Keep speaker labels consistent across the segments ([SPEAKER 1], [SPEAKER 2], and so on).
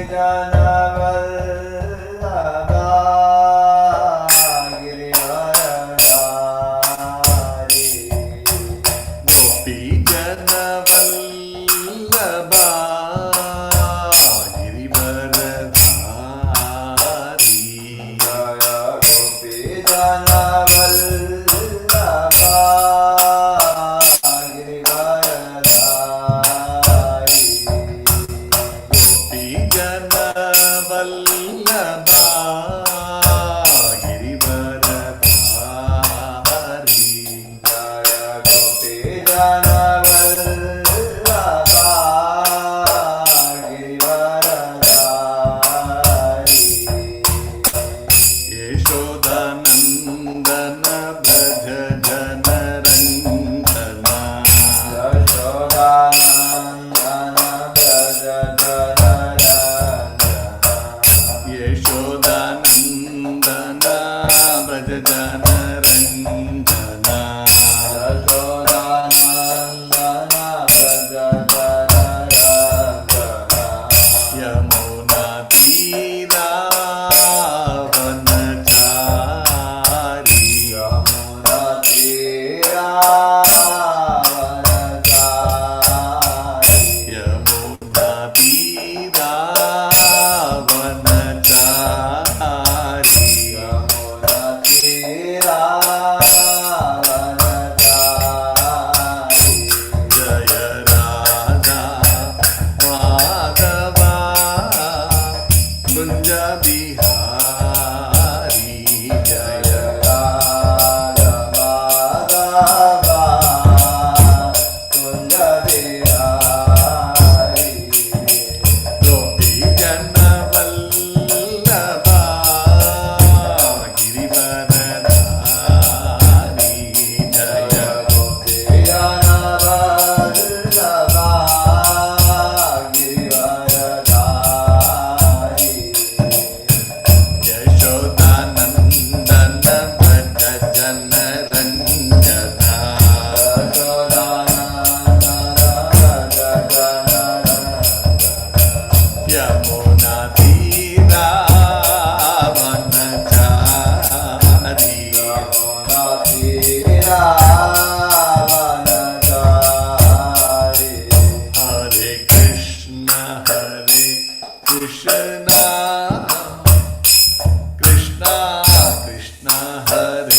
[SPEAKER 1] Krishna Krishna Hare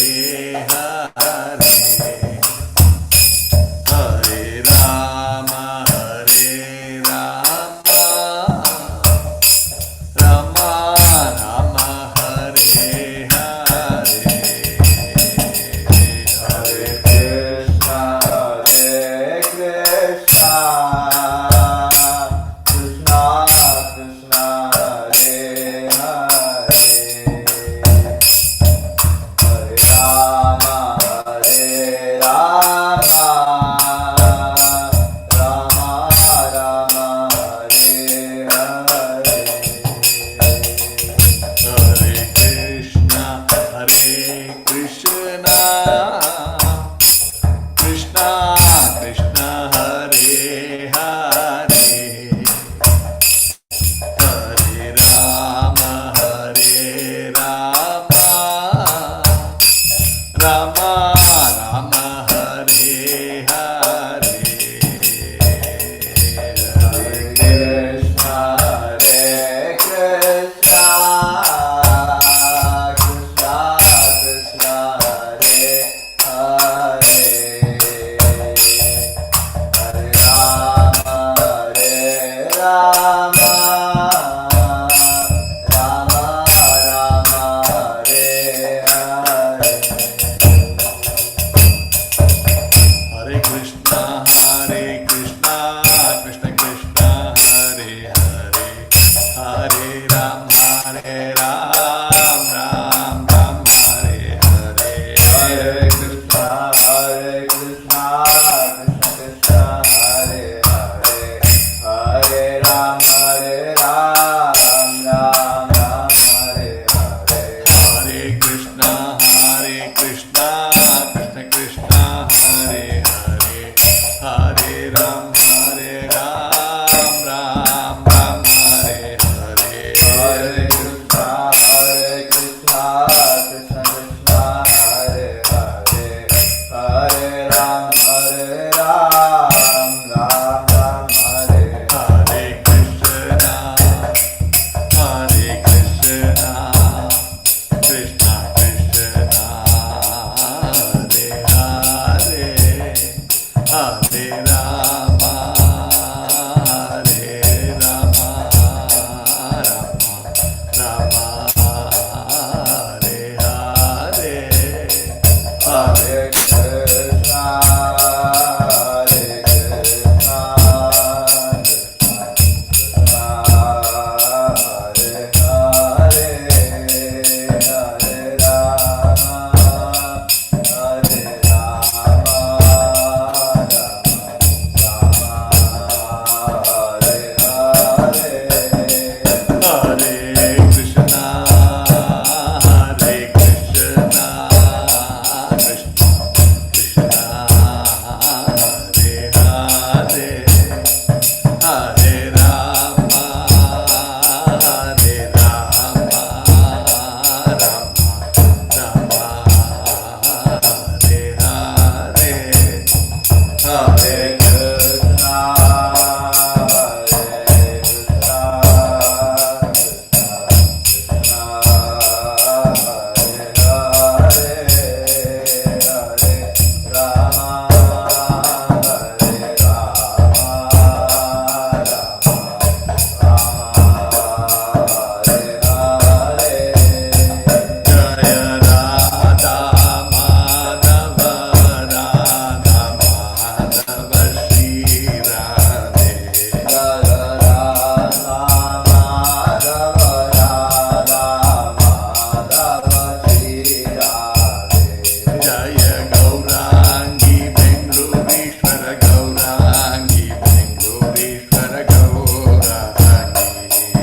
[SPEAKER 1] Gaurishwar Gaurangi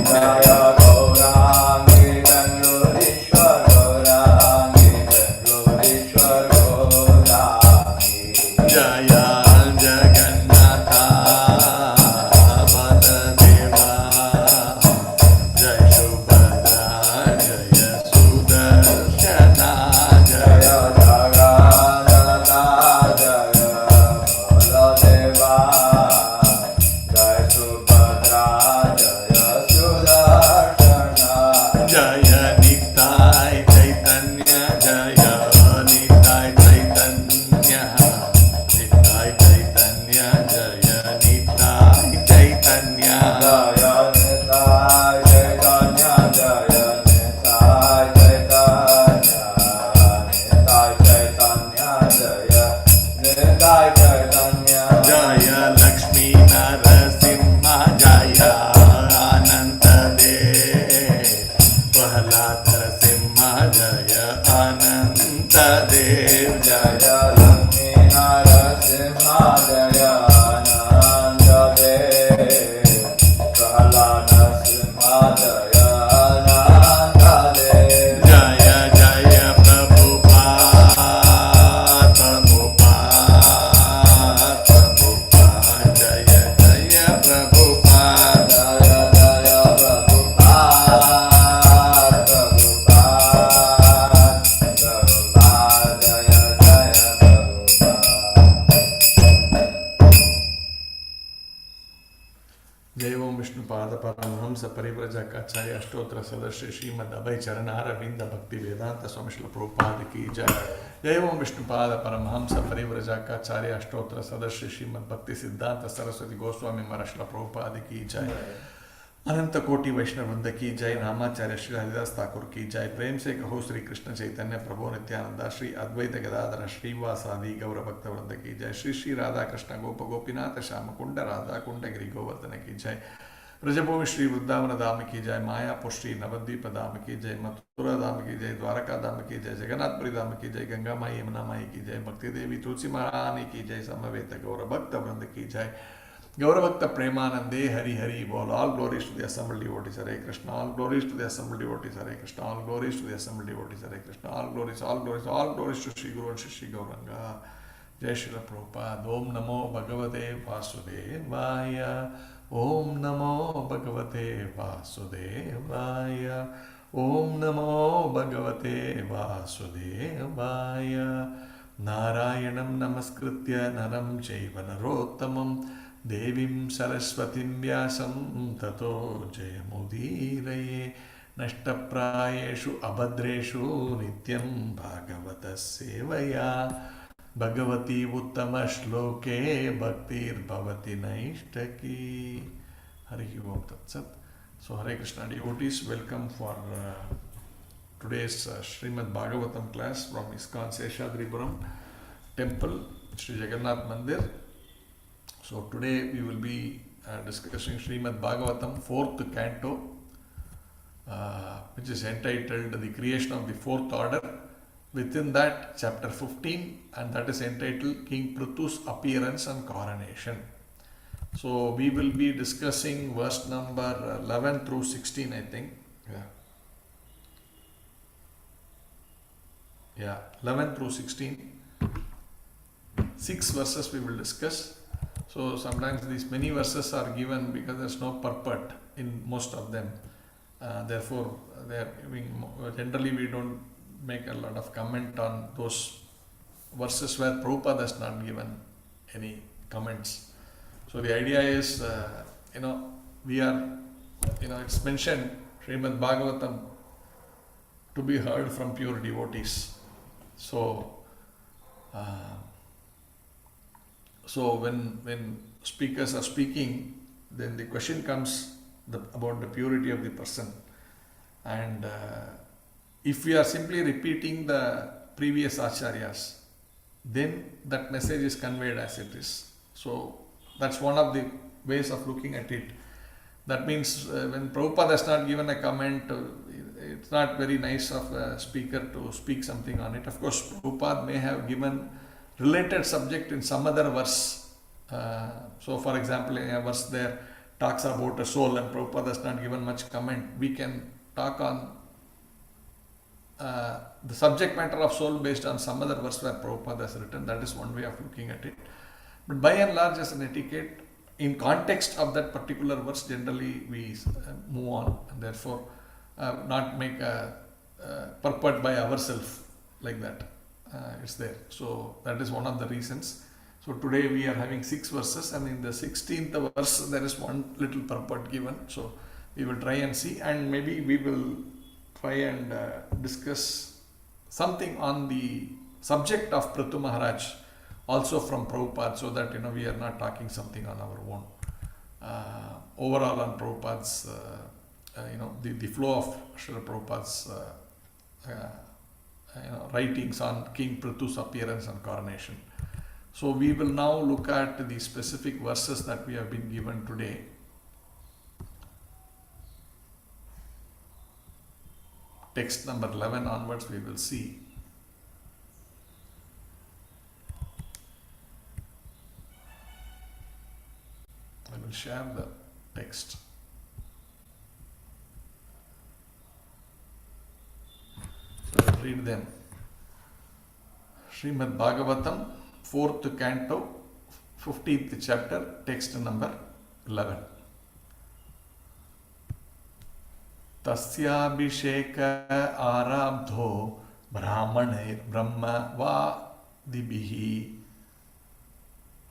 [SPEAKER 2] जय गौरांगी बेंगलोरीश्वर गौरांगी बेंगलोरीश्वर गौरांगी
[SPEAKER 1] जय जगन्नाथ बलदेवा जय सुभद्रा जय सुदर्शना
[SPEAKER 2] जय जगन्नाथ जय बलदेवा जय सुभद्रा जय सुदर्शना
[SPEAKER 1] जय निताय चैतन्य जय निताय चैतन्य निताय चैतन्य जय निताय चैतन्य
[SPEAKER 2] जय निताय चैतन्य जय निताय चैतन्य निताय चैतन्य जय निताय चैतन्य
[SPEAKER 1] जय लक्ष्मी नरसिंह जय अनंत देव प्रहलाद सिंह जय अनंत देव
[SPEAKER 2] जय लक्ष्मी नरसिंह जय अनंत देव प्रहलाद सिंह जय अनंत देव
[SPEAKER 1] जय जय प्रभुपाद प्रभुपाद प्रभुपाद जय जय प्रभुपाद
[SPEAKER 2] जय जय प्रभुपाद प्रभुपाद प्रभुपाद जय जय प्रभुपाद
[SPEAKER 1] जय ओम विष्णुपाद परमहंस परिव्रजकाचार्य अष्टोत्तर सदस्य श्रीमद अभय चरणारविंद भक्ति वेदांत स्वामी श्रील प्रभुपाद की जय। जय ओम विष्णुपाद परमहंस परिव्रजकाचार्य अष्टोत्तर सदस्य श्रीमद भक्ति सिद्धांत सरस्वती गोस्वामी महाराज श्रील प्रभुपाद की जय। अनंत कोटि वैष्णव वृंद की जय। नामाचार्य श्री हरिदास ठाकुर की जय। प्रेम से कहो श्री कृष्ण चैतन्य प्रभु नित्यानंद श्री अद्वैत गदाधर श्रीवासादि गौर भक्त वृंद की जय। श्री श्री राधा कृष्ण गोप गोपीनाथ श्याम कुंड राधा कुंड गिरि गोवर्धन की जय। ब्रजभूमि श्री वृंदावन धाम की जय। मायापुर श्री नवद्वीप धाम की जय। मथुरा धाम की जय। द्वारका धाम की जय। जगन्नाथपुरी धाम की जय। गंगा माई यमुना माई की जय। भक्ति देवी तुलसी महारानी की जय। समवेत गौर भक्त वृंद की जय। गौरभक्त प्रेमानंदे हरि हरि बोल। All glories to the assembled devotees Hare Krishna. All glories to the assembled devotees Hare Krishna. All glories to the assembled devotees Hare Krishna. All glories to Shri Guru and Shri Gauranga. Jai Srila Prabhupada. Om Namo Bhagavate Vasudevaya. Om Namo Bhagavate Vasudevaya. Om Namo Bhagavate Vasudevaya. Narayanam Namaskritya Naram Chaiva Narottamam देवीं सरस्वतीं व्यासं ततो जयमुदीरये। नष्टप्रायेषु अभद्रेषु नित्यं भागवतः सेवया भगवती उत्तमश्लोके भक्तिर्भवति नैष्टकी। हरि ओम तत्सत्। So Hare Krishna devotees, welcome for today's Srimad Bhagavatam class from ISKCON Seshadripuram Temple, Sri Jagannath Mandir. So today we will be discussing Srimad Bhagavatam 4th canto, which is entitled The Creation of the Fourth Order. Within that, chapter 15, and that is entitled King Prithu's Appearance and Coronation. So we will be discussing verse number 11 through 16, I think. Yeah, 11 through 16. 6 verses we will discuss. So sometimes these many verses are given because there's no purport in most of them. Therefore, generally we don't make a lot of comment on those verses where Prabhupada has not given any comments. So the idea is, we are, it's mentioned Srimad Bhagavatam to be heard from pure devotees. So when speakers are speaking, then the question comes about the purity of the person. And if we are simply repeating the previous acharyas, then that message is conveyed as it is. So that's one of the ways of looking at it. That means when Prabhupada has not given a comment, it's not very nice of a speaker to speak something on it. Of course, Prabhupada may have given related subject in some other verse, So for example, in a verse there talks about a soul and Prabhupada has not given much comment. We can talk on the subject matter of soul based on some other verse where Prabhupada has written. That is one way of looking at it. But by and large, as an etiquette, in context of that particular verse, generally we move on, and therefore not make a purport by ourselves like that. It's there. So that is one of the reasons. So today we are having 6 verses, and in the 16th verse there is one little purport given. So we will try and see, and maybe we will try and discuss something on the subject of Prithu Maharaj, also from Prabhupada, so that we are not talking something on our own. Overall on Prabhupada's, the flow of Srila Prabhupada's writings on King Prithu's appearance and coronation. So we will now look at the specific verses that we have been given today. Text number 11 onwards we will see. I will share the text. So I will read them. Srimad Bhagavatam, 4th canto, 15th chapter, text number 11. तस्याभिषेक आराब्धो ब्राह्मणैर्ब्रह्म वादिभिः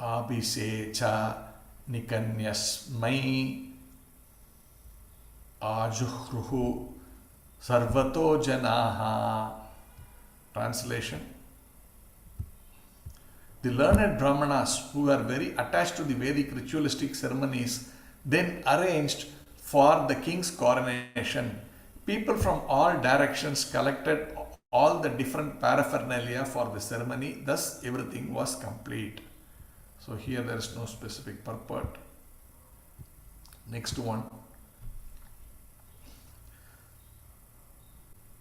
[SPEAKER 1] आभिषेच निकन्यस्मै आजुह्रुः सर्वतो जनाः. Translation: the learned Brahmanas, who were very attached to the Vedic ritualistic ceremonies, then arranged for the king's coronation. People from all directions collected all the different paraphernalia for the ceremony, thus everything was complete. So here there is no specific purport. Next one.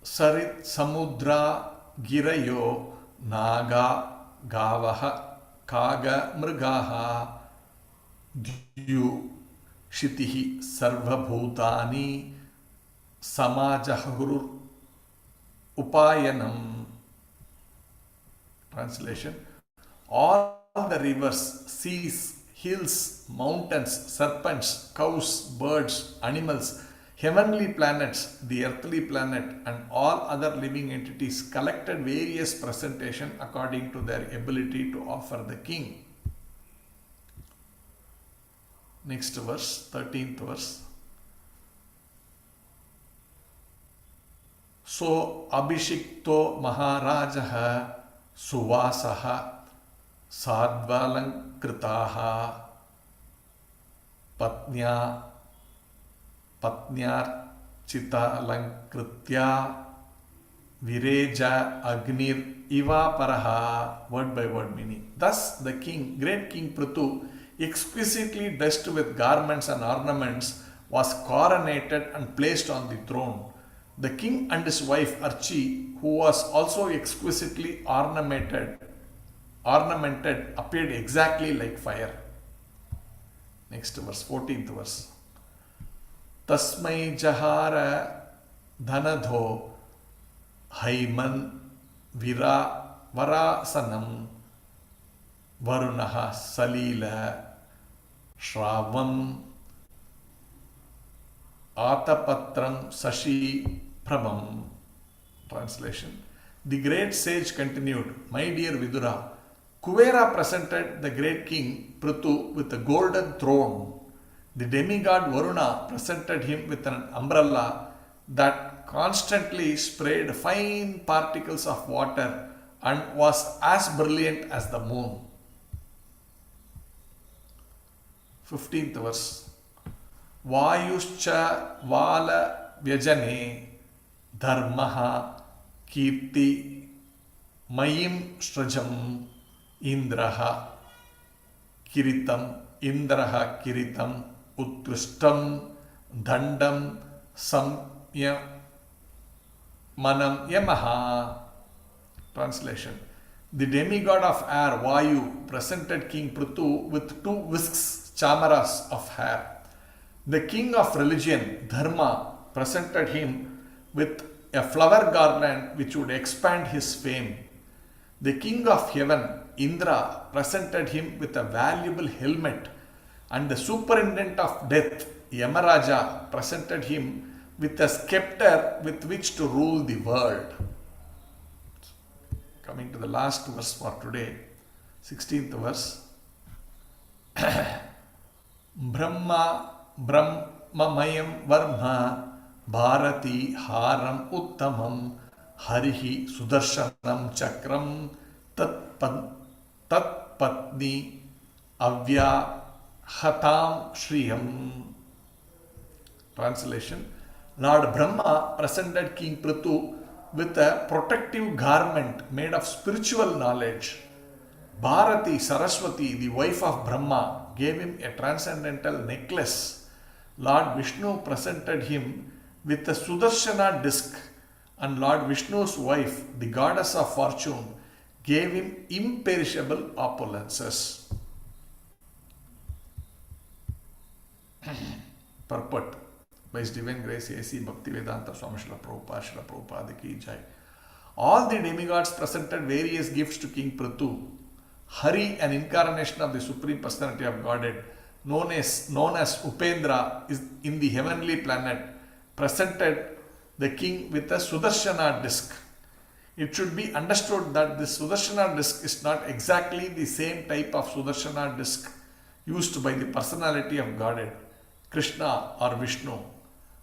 [SPEAKER 1] Sarit Samudra Girayo Naga Gavaha Kaga Mrigaha Dyu Shitihi Sarvabhutani Samajahur Upayanam. Translation: all the rivers, seas, hills, mountains, serpents, cows, birds, animals, heavenly planets, the earthly planet, and all other living entities collected various presentation according to their ability to offer the king. Next verse, 13th verse. So abhishikto maharajaha suvasaha sadvalankritaha patnyar chitalankritya vireja agnir iva paraha. Word by word meaning. Thus the king, great King Prithu, exquisitely dressed with garments and ornaments, was coronated and placed on the throne. The king and his wife Archi, who was also exquisitely ornamented, appeared exactly like fire. Next verse, 14th verse. Tasmai jahara dhanadho haiman varasanam varunaha salila shravam atapatram sashi prabam. Translation: the great sage continued, my dear Vidura, Kuvera presented the great king Prithu with a golden throne. The demigod Varuna presented him with an umbrella that constantly sprayed fine particles of water and was as brilliant as the moon. 15th verse. Vayuscha vala vyajane dharmaha kirti mayim shrajam indraha kiritam utkrishtam dandam samya manam yamaha. Translation: The demigod of air, Vayu, presented King Prithu with 2 whisks, chamaras of hair. The king of religion, Dharma, presented him with a flower garland which would expand his fame. The king of heaven, Indra, presented him with a valuable helmet, and the superintendent of death, Yamaraja, presented him with a scepter with which to rule the world. Coming to the last verse for today, 16th verse. Brahmamayam Varma Bharati Haram Uttamam Harihi Sudarshanam Chakram Tatpatni Avyahatam Shriyam. Translation: Lord Brahma presented King Prithu with a protective garment made of spiritual knowledge. Bharati Saraswati, the wife of Brahma, gave him a transcendental necklace. Lord Vishnu presented him with a Sudarshana disc, and Lord Vishnu's wife, the goddess of fortune, gave him imperishable opulences. Purport by His Divine Grace A.C. Bhaktivedanta Swami Srila Prabhupada Ki Jai. All the demigods presented various gifts to King Prithu. Hari, an incarnation of the Supreme Personality of Godhead, known as Upendra, is in the heavenly planet, presented the king with a Sudarshana disc. It should be understood that this Sudarshana disc is not exactly the same type of Sudarshana disc used by the personality of Godhead, Krishna or Vishnu.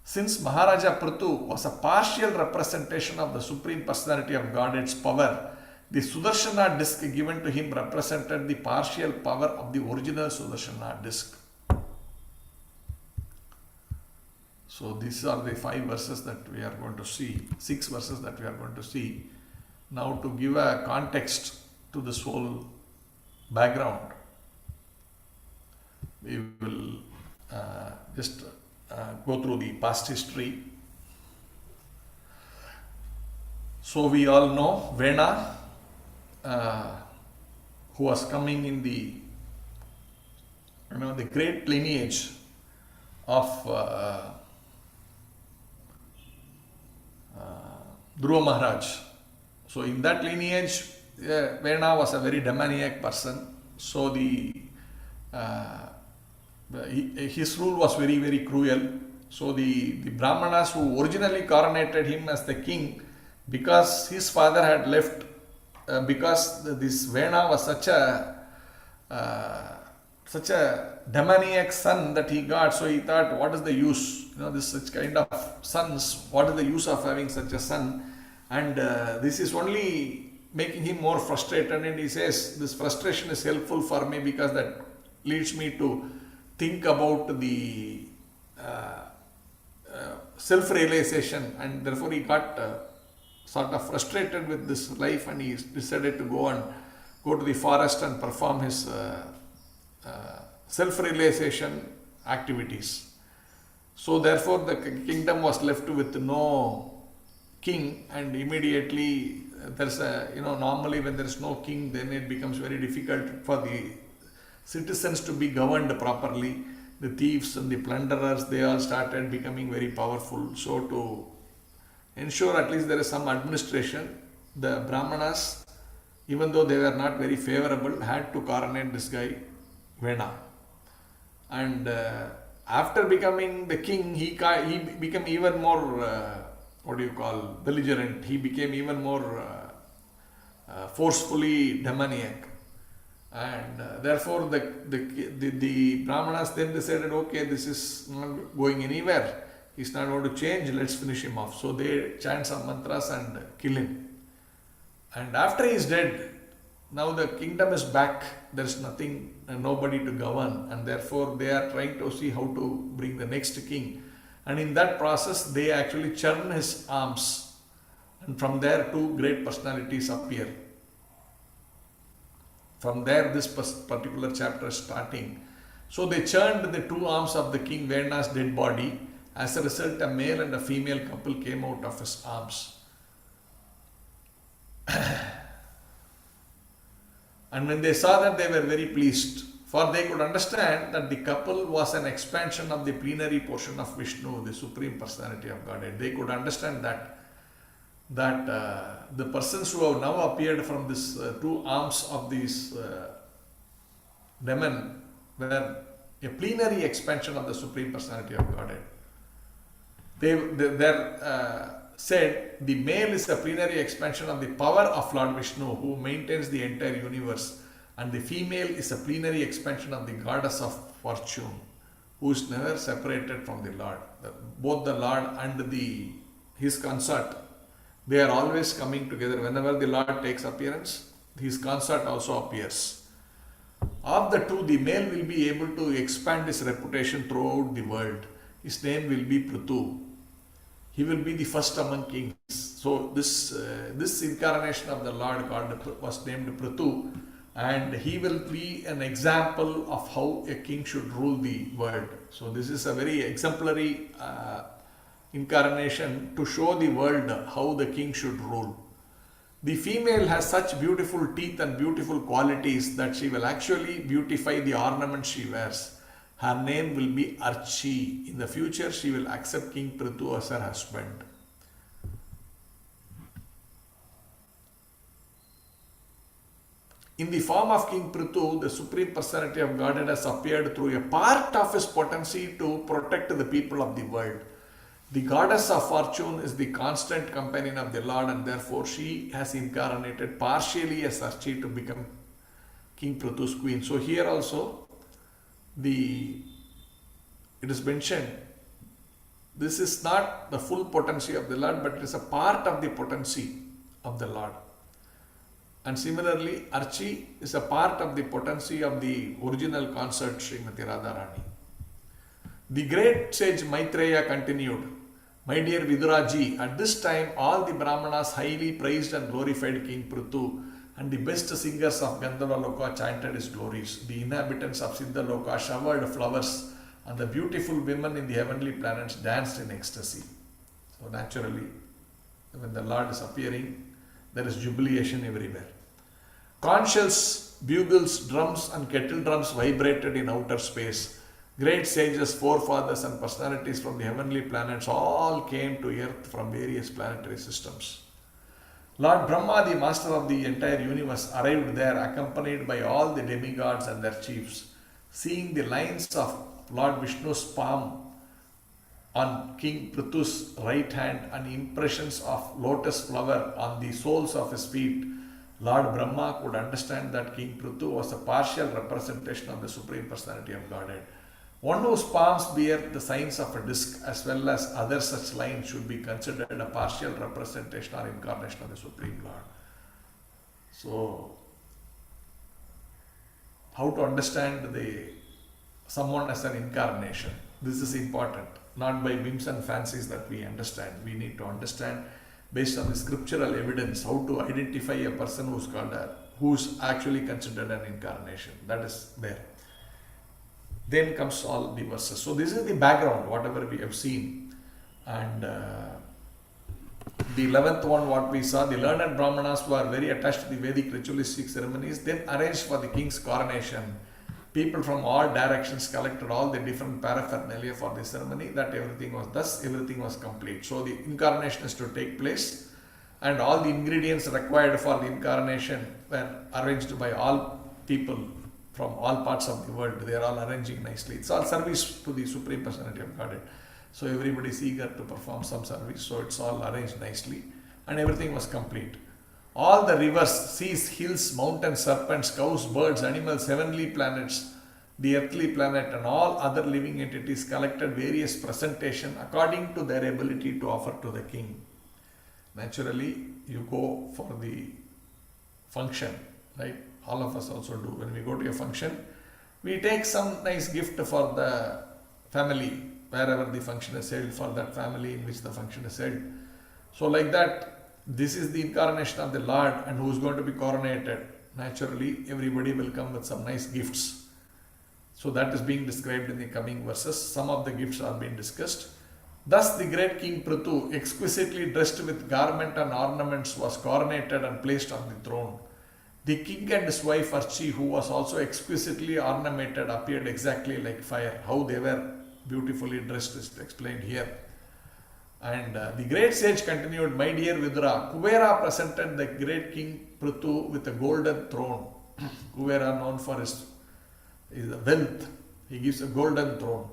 [SPEAKER 1] Since Maharaja Prithu was a partial representation of the Supreme Personality of Godhead's power, the Sudarshana disc given to him represented the partial power of the original Sudarshana disc. So these are the 5 verses that we are going to see, 6 verses that we are going to see. Now to give a context to this whole background, we will just go through the past history. So we all know Vena, who was coming in the great lineage of Dhruva Maharaj. So in that lineage, Vena was a very demoniac person. So his rule was very, very cruel. So the Brahmanas who originally coronated him as the king, because his father had left, because this Vena was such a demoniac son that he got, so he thought, what is the use? This such kind of sons, what is the use of having such a son? And this is only making him more frustrated, and he says, this frustration is helpful for me because that leads me to think about the self-realization, and therefore he got sort of frustrated with this life, and he decided to go to the forest and perform his self-realization activities. So therefore the kingdom was left with no king, and immediately there's normally when there is no king, then it becomes very difficult for the citizens to be governed properly. The thieves and the plunderers, they all started becoming very powerful. So to ensure at least there is some administration, the Brahmanas, even though they were not very favorable, had to coronate this guy Vena. And after becoming the king, he became even more belligerent. He became even more forcefully demoniac. And therefore the Brahmanas then decided, okay, this is not going anywhere, he's not going to change, let's finish him off. So they chant some mantras and kill him. And after he is dead, now the kingdom is back, there is nothing and nobody to govern, and therefore they are trying to see how to bring the next king. And in that process they actually churn his arms, and from there 2 great personalities appear. From there this particular chapter is starting. So they churned the 2 arms of the king Vena's dead body. As a result, a male and a female couple came out of his arms. And when they saw that, they were very pleased, for they could understand that the couple was an expansion of the plenary portion of Vishnu, the Supreme Personality of Godhead. They could understand that the persons who have now appeared from these two arms of these demon were a plenary expansion of the Supreme Personality of Godhead. They said the male is a plenary expansion of the power of Lord Vishnu, who maintains the entire universe, and the female is a plenary expansion of the goddess of fortune, who is never separated from the Lord. Both the Lord and his consort, they are always coming together. Whenever the Lord takes appearance, his consort also appears. Of the two, the male will be able to expand his reputation throughout the world. His name will be Prithu. He will be the first among kings. So this incarnation of the Lord God was named Prithu, and he will be an example of how a king should rule the world. So this is a very exemplary incarnation to show the world how the king should rule. The female has such beautiful teeth and beautiful qualities that she will actually beautify the ornaments she wears. Her name will be Archi. In the future, she will accept King Prithu as her husband. In the form of King Prithu, the Supreme Personality of Godhead has appeared through a part of his potency to protect the people of the world. The goddess of fortune is the constant companion of the Lord, and therefore she has incarnated partially as Archi to become King Prithu's queen. So here also, it is mentioned, this is not the full potency of the Lord, but it is a part of the potency of the Lord. And similarly, Archi is a part of the potency of the original consort Srimati Radharani. The great sage Maitreya continued, "My dear Vidura ji, at this time all the Brahmanas highly praised and glorified King Prithu, and the best singers of Gandharva Loka chanted his glories. The inhabitants of Siddha Loka showered flowers, and the beautiful women in the heavenly planets danced in ecstasy." So naturally, when the Lord is appearing, there is jubilation everywhere. Conch shells, bugles, drums and kettle drums vibrated in outer space. Great sages, forefathers and personalities from the heavenly planets all came to earth from various planetary systems. Lord Brahma, the master of the entire universe, arrived there accompanied by all the demigods and their chiefs. Seeing the lines of Lord Vishnu's palm on King Prithu's right hand and impressions of lotus flower on the soles of his feet, Lord Brahma could understand that King Prithu was a partial representation of the Supreme Personality of Godhead. One whose palms bear the signs of a disc as well as other such lines should be considered a partial representation or incarnation of the Supreme Lord. So, how to understand someone as an incarnation? This is important. Not by whims and fancies that we understand. We need to understand based on the scriptural evidence how to identify a person who's actually considered an incarnation. That is there. Then comes all the verses. So this is the background, whatever we have seen. And the 11th one, what we saw, the learned Brahmanas who are very attached to the Vedic ritualistic ceremonies, then arranged for the king's coronation. People from all directions collected all the different paraphernalia for the ceremony, that everything was complete. So the incarnation is to take place, and all the ingredients required for the incarnation were arranged by all people from all parts of the world. They are all arranging nicely. It's all service to the Supreme Personality of Godhead. So everybody is eager to perform some service. So it's all arranged nicely, and everything was complete. All the rivers, seas, hills, mountains, serpents, cows, birds, animals, heavenly planets, the earthly planet and all other living entities collected various presentation according to their ability to offer to the king. Naturally, you go for the function, right? All of us also do. When we go to a function, we take some nice gift for the family, wherever the function is held, for that family in which the function is held. So like that, this is the incarnation of the Lord, and who is going to be coronated. Naturally, everybody will come with some nice gifts. So that is being described in the coming verses. Some of the gifts are being discussed. Thus the great King Prithu, exquisitely dressed with garment and ornaments, was coronated and placed on the throne. The king and his wife Archie, who was also exquisitely ornamented, appeared exactly like fire. How they were beautifully dressed is explained here. And the great sage continued, my dear Vidura, Kuvera presented the great king Prithu with a golden throne. Kuvera, known for his wealth, he gives a golden throne.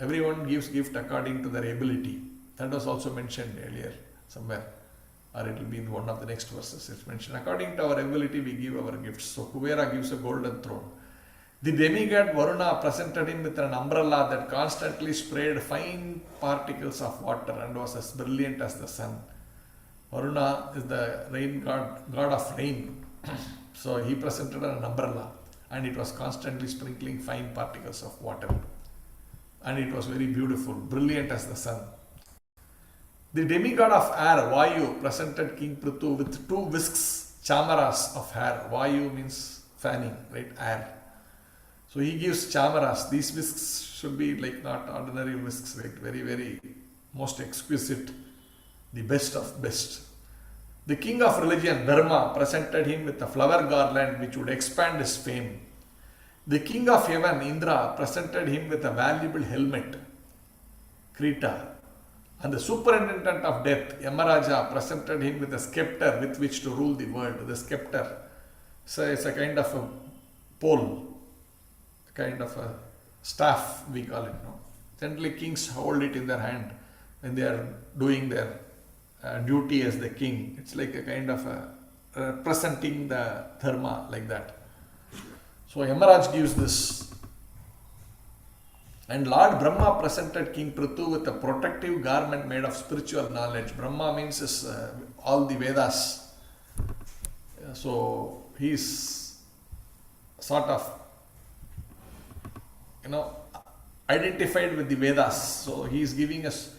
[SPEAKER 1] Everyone gives gift according to their ability. That was also mentioned earlier somewhere, or it will be in one of the next verses. It's mentioned, according to our ability we give our gifts. So Kuvera gives a golden throne. The demigod Varuna presented him with an umbrella that constantly sprayed fine particles of water and was as brilliant as the sun. Varuna is the rain god of rain. So he presented an umbrella and it was constantly sprinkling fine particles of water. And it was very beautiful, brilliant as the sun. The demigod of air, Vayu, presented King Prithu with 2 whisks, chamaras of hair. Vayu means fanning, right? Air. So he gives chamaras. These whisks should be like not ordinary whisks, right? Very, very most exquisite, the best of best. The king of religion, Dharma, presented him with a flower garland which would expand his fame. The king of heaven, Indra, presented him with a valuable helmet, Krita. And the superintendent of death, Yamaraja, presented him with a scepter with which to rule the world. The scepter, so it's a kind of a pole, kind of a staff we call it. No? Generally kings hold it in their hand when they are doing their duty as the king. It's like a kind of a representing the dharma like that. So Yamaraj gives this. And Lord Brahma presented King Prithu with a protective garment made of spiritual knowledge. Brahma means is all the Vedas. So he is sort of, identified with the Vedas. So he is giving us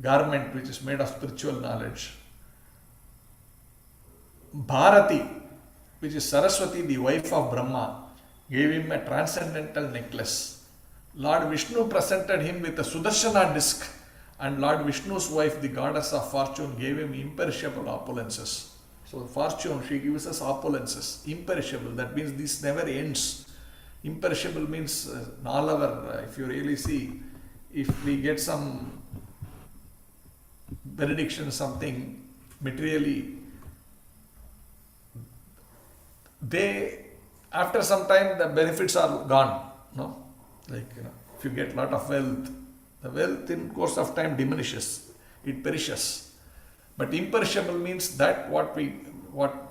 [SPEAKER 1] garment which is made of spiritual knowledge. Bharati, which is Saraswati, the wife of Brahma, gave him a transcendental necklace. Lord Vishnu presented him with a Sudarshana disc, and Lord Vishnu's wife, the goddess of fortune, gave him imperishable opulences. So fortune, she gives us opulences, imperishable. That means this never ends. Imperishable means all over. If you really see, if we get some benediction, something materially, after some time the benefits are gone. No, if you get a lot of wealth, the wealth in course of time diminishes, it perishes. But imperishable means that what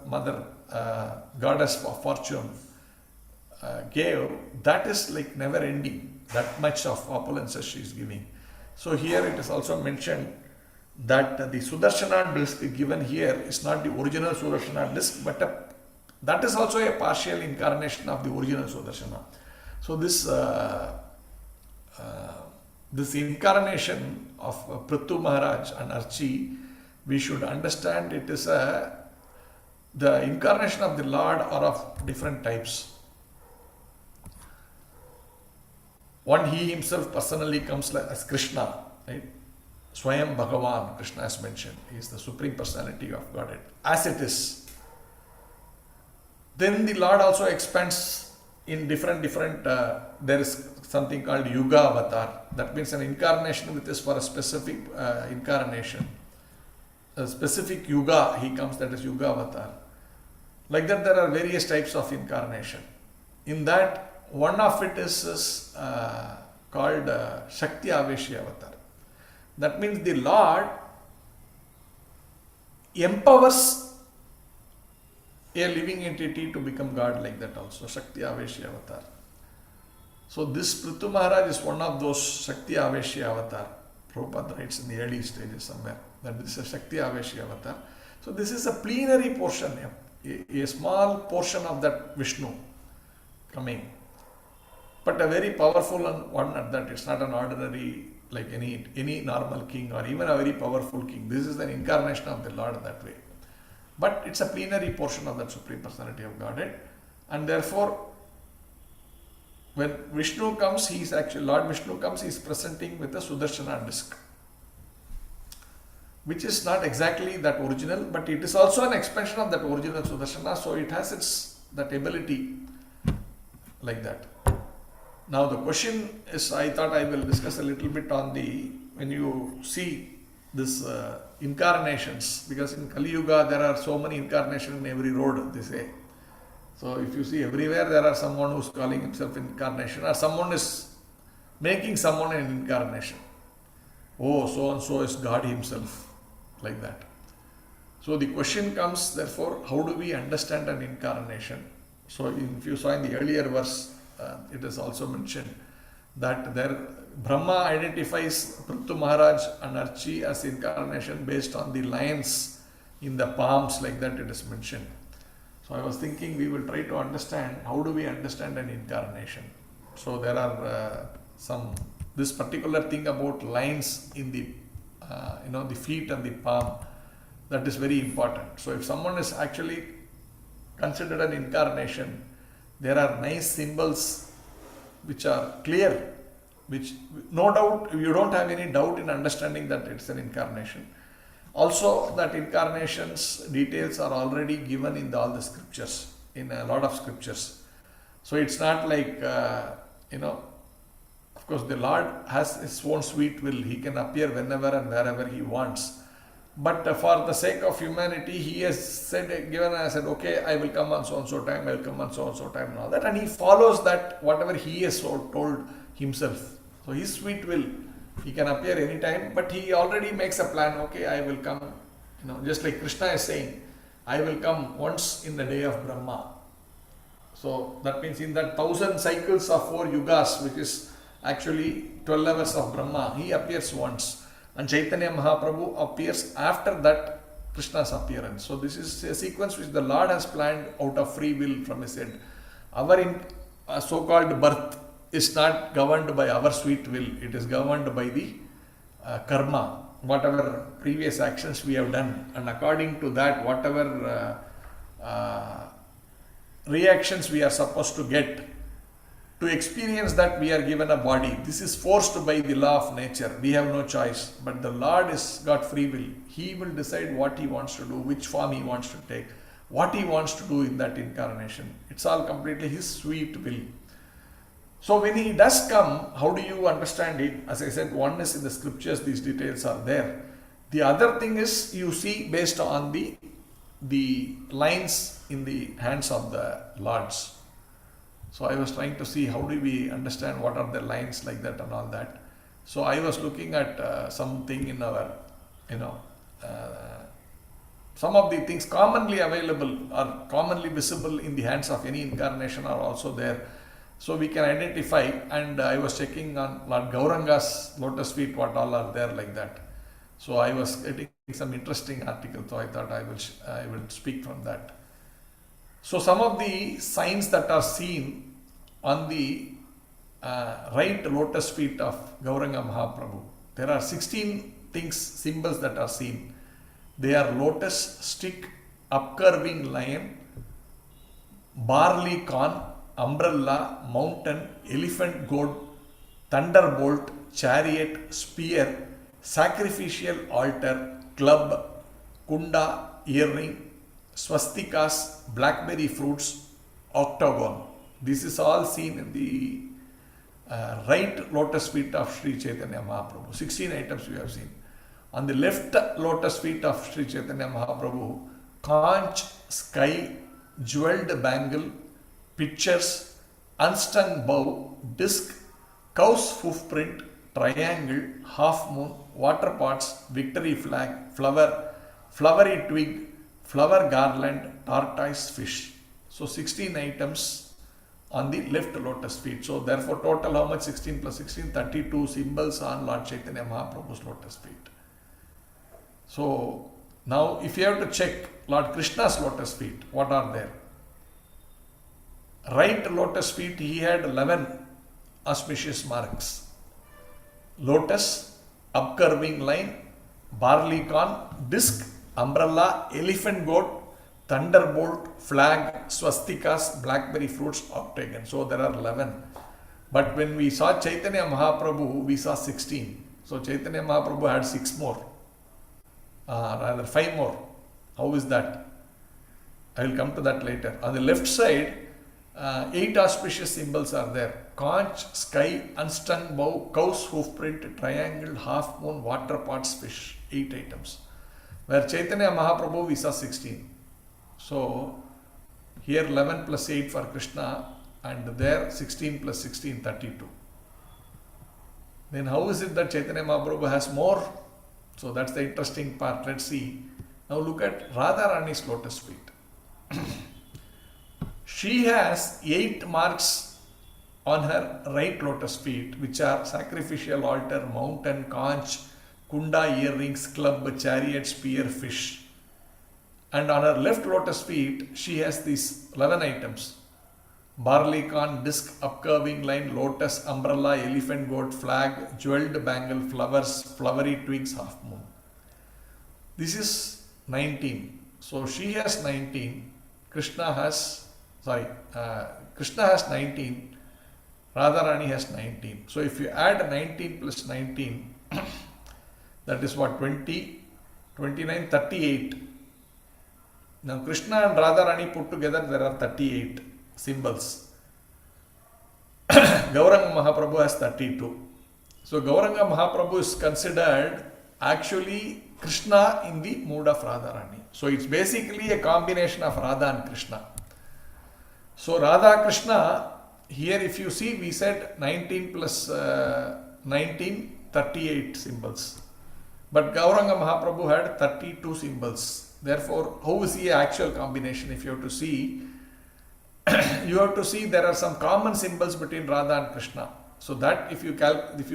[SPEAKER 1] Mother Goddess of Fortune gave, that is like never ending. That much of opulences she is giving. So here it is also mentioned that the Sudarshana disc given here is not the original Sudarshana disc, but that is also a partial incarnation of the original Sudarshana. So this incarnation of Prithu Maharaj and Archie, we should understand it is the incarnation of the Lord are of different types. One, he himself personally comes as Krishna, right? Swayam Bhagavan, Krishna is mentioned. He is the supreme personality of Godhead, as it is. Then the Lord also expands in different, there is something called Yuga Avatar. That means an incarnation which is for a specific incarnation. A specific Yuga, he comes, that is Yuga Avatar. Like that, there are various types of incarnation. In that, one of it is called Shakti Aveshi Avatar. That means the Lord empowers a living entity to become God, like that also, Shakti Aveshi Avatar. So this Prithu Maharaj is one of those Shakti Aveshi Avatar. Prabhupada writes in the early stages somewhere that this is a Shakti Aveshi Avatar. So this is a plenary portion, a small portion of that Vishnu coming. But a very powerful one at that. It's not an ordinary, like any normal king or even a very powerful king. This is an incarnation of the Lord that way. But it's a plenary portion of that Supreme Personality of Godhead. And therefore, when Vishnu comes, Lord Vishnu comes, he is presenting with a Sudarshana disc, which is not exactly that original, but it is also an expansion of that original Sudarshana. So it has its that ability like that. Now the question is, I thought I will discuss a little bit on when you see this incarnations, because in Kali Yuga there are so many incarnations in every road, they say. So if you see everywhere there are someone who's calling himself incarnation, or someone is making someone an incarnation. Oh, so and so is God himself, like that. So the question comes, therefore, how do we understand an incarnation? So if you saw in the earlier verse, it is also mentioned that there Brahma identifies Prithu Maharaj and Archi as incarnation based on the lions in the palms, like that it is mentioned. So I was thinking we will try to understand how do we understand an incarnation. So there are this particular thing about lines in the the feet and the palm, that is very important. So if someone is actually considered an incarnation, there are nice symbols which are clear, which no doubt, you don't have any doubt in understanding that it's an incarnation. Also, that incarnation's details are already given in all the scriptures, in a lot of scriptures. So it's not like, of course the Lord has his own sweet will. He can appear whenever and wherever he wants. But for the sake of humanity, he has said, okay, I will come on so and so time, I will come on so and so time, and all that. And he follows that, whatever he has told himself. So his sweet will, he can appear anytime, but he already makes a plan. Okay, I will come, just like Krishna is saying, I will come once in the day of Brahma. So that means in that 1,000 cycles of 4 yugas, which is actually 12 hours of Brahma, he appears once. And Chaitanya Mahaprabhu appears after that Krishna's appearance. So this is a sequence which the Lord has planned out of free will from his end. Our so-called birth is not governed by our sweet will. It is governed by the karma, whatever previous actions we have done. And according to that, whatever reactions we are supposed to get, to experience that we are given a body. This is forced by the law of nature. We have no choice. But the Lord has got free will. He will decide what he wants to do, which form he wants to take, what he wants to do in that incarnation. It's all completely his sweet will. So when he does come, how do you understand it? As I said, one is in the scriptures, these details are there. The other thing is you see based on the lines in the hands of the lords. So I was trying to see how do we understand what are the lines like that and all that. So I was looking at something in our, some of the things commonly available or commonly visible in the hands of any incarnation are also there. So we can identify, and I was checking on Lord Gauranga's lotus feet, what all are there like that. So I was getting some interesting article, so I thought I will speak from that. So some of the signs that are seen on the right lotus feet of Gauranga Mahaprabhu, there are 16 symbols that are seen. They are lotus, stick, upcurving lion, barley corn, umbrella, mountain, elephant goat, thunderbolt, chariot, spear, sacrificial altar, club, kunda, earring, swastikas, blackberry fruits, octagon. This is all seen in the right lotus feet of Sri Chaitanya Mahaprabhu. 16 items we have seen. On the left lotus feet of Sri Chaitanya Mahaprabhu, conch, sky, jeweled bangle, pictures, unstung bow, disc, cow's hoof print, triangle, half moon, water pots, victory flag, flower, flowery twig, flower garland, tortoise fish. So 16 items on the left lotus feet. So therefore total how much? 16 plus 16, 32 symbols on Lord Chaitanya Mahaprabhu's lotus feet. So now if you have to check Lord Krishna's lotus feet, what are there? Right lotus feet, he had 11 auspicious marks. Lotus, upcurving line, barley corn, disc, umbrella, elephant goat, thunderbolt, flag, swastikas, blackberry fruits, octagon. So there are 11. But when we saw Chaitanya Mahaprabhu, we saw 16. So Chaitanya Mahaprabhu had 6 more. Rather 5 more. How is that? I will come to that later. On the left side, 8 auspicious symbols are there. Conch, sky, unstung bow, cow's hoof print, triangle, half moon, water pots, fish. 8 items. Where Chaitanya Mahaprabhu we saw 16. So here 11 plus 8 for Krishna, and there 16 plus 16, 32. Then how is it that Chaitanya Mahaprabhu has more? So that's the interesting part. Let's see. Now look at Radharani's lotus feet. She has 8 marks on her right lotus feet, which are sacrificial altar, mountain, conch, kunda, earrings, club, chariot, spear, fish. And on her left lotus feet, she has these 11 items. Barley corn, disc, upcurving line, lotus, umbrella, elephant goat, flag, jeweled bangle, flowers, flowery twigs, half moon. This is 19. So she has 19, Krishna has 19, Radharani has 19. So if you add 19 plus 19, that is what, 20, 29, 38. Now Krishna and Radharani put together, there are 38 symbols. Gauranga Mahaprabhu has 32. So Gauranga Mahaprabhu is considered actually Krishna in the mood of Radharani. So it's basically a combination of Radha and Krishna. So Radha Krishna, here if you see, we said 19 plus 19, 38 symbols. But Gauranga Mahaprabhu had 32 symbols. Therefore, how is the actual combination? If you have to see, there are some common symbols between Radha and Krishna. So that if you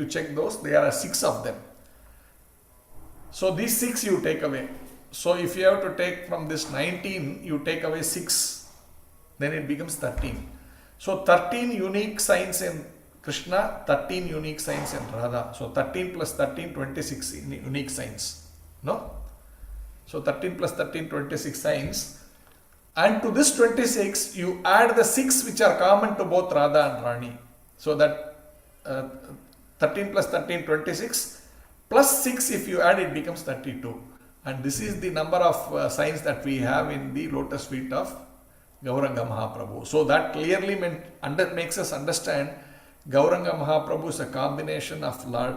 [SPEAKER 1] check those, there are 6 of them. So these 6 you take away. So if you have to take from this 19, you take away 6, then it becomes 13. So 13 unique signs in Krishna, 13 unique signs in Radha. So 13 plus 13, 26 unique signs. No? So 13 plus 13, 26 signs. And to this 26, you add the 6 which are common to both Radha and Rani. So that 13 plus 13, 26, plus 6 if you add, it becomes 32. And this is the number of signs that we have in the lotus feet of Gauranga Mahaprabhu. So that clearly makes us understand Gauranga Mahaprabhu is a combination of Lord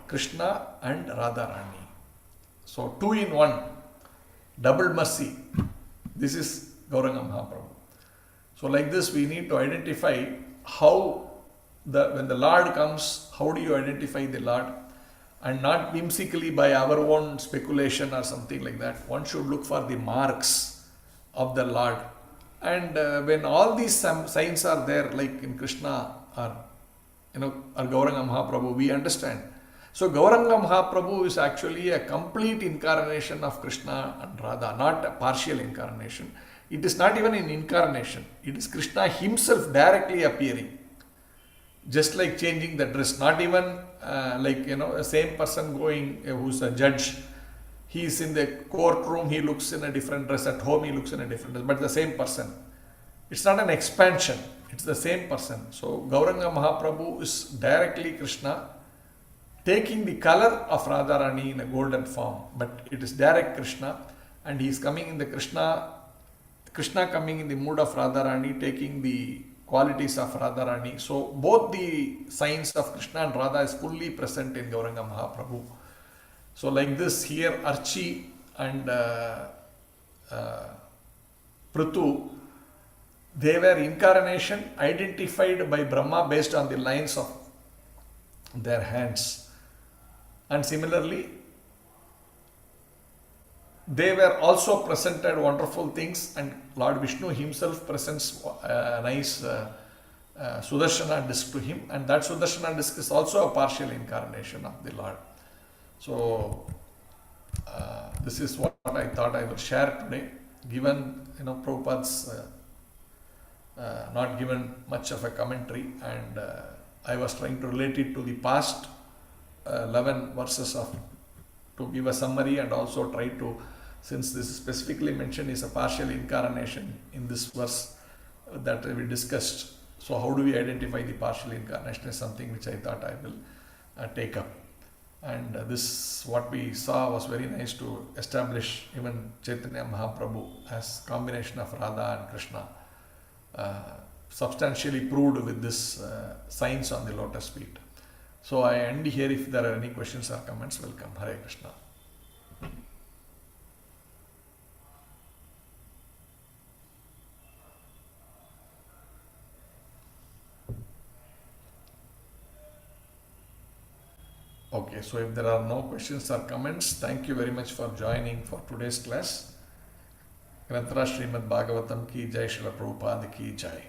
[SPEAKER 1] Krishna and Radharani. So 2 in 1, double mercy. This is Gauranga Mahaprabhu. So like this we need to identify how when the Lord comes, how do you identify the Lord? And not whimsically by our own speculation or something like that. One should look for the marks of the Lord. And when all these signs are there, like in Krishna or Gauranga Mahaprabhu, we understand. So Gauranga Mahaprabhu is actually a complete incarnation of Krishna and Radha, not a partial incarnation. It is not even an incarnation. It is Krishna himself directly appearing. Just like changing the dress, not even a same person going who's a judge. He is in the courtroom, he looks in a different dress. At home, he looks in a different dress, but the same person. It's not an expansion, it's the same person. So Gauranga Mahaprabhu is directly Krishna, taking the color of Radharani in a golden form, but it is direct Krishna, and he is coming in the Krishna coming in the mood of Radharani, taking the qualities of Radharani. So both the signs of Krishna and Radha is fully present in Gauranga Mahaprabhu. So like this here, Archi and Prithu, they were incarnation identified by Brahma based on the lines of their hands. And similarly, they were also presented wonderful things, and Lord Vishnu himself presents a nice Sudarshana disc to him, and that Sudarshana disc is also a partial incarnation of the Lord. So this is what I thought I would share today, given Prabhupada's not given much of a commentary, and I was trying to relate it to the past 11 verses to give a summary, and also try to, since this is specifically mentioned is a partial incarnation in this verse that we discussed. So how do we identify the partial incarnation is something which I thought I will take up. And this, what we saw, was very nice to establish even Chaitanya Mahaprabhu as combination of Radha and Krishna, substantially proved with this signs on the lotus feet. So I end here. If there are any questions or comments, welcome. Hare Krishna. Okay, so if there are no questions or comments, thank you very much for joining for today's class. Granthara Srimad Bhagavatam ki jai, Srila Prabhupada ki jai.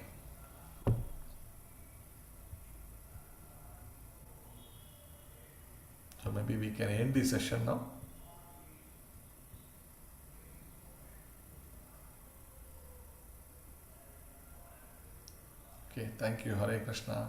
[SPEAKER 1] So maybe we can end the session now. Okay, thank you. Hare Krishna.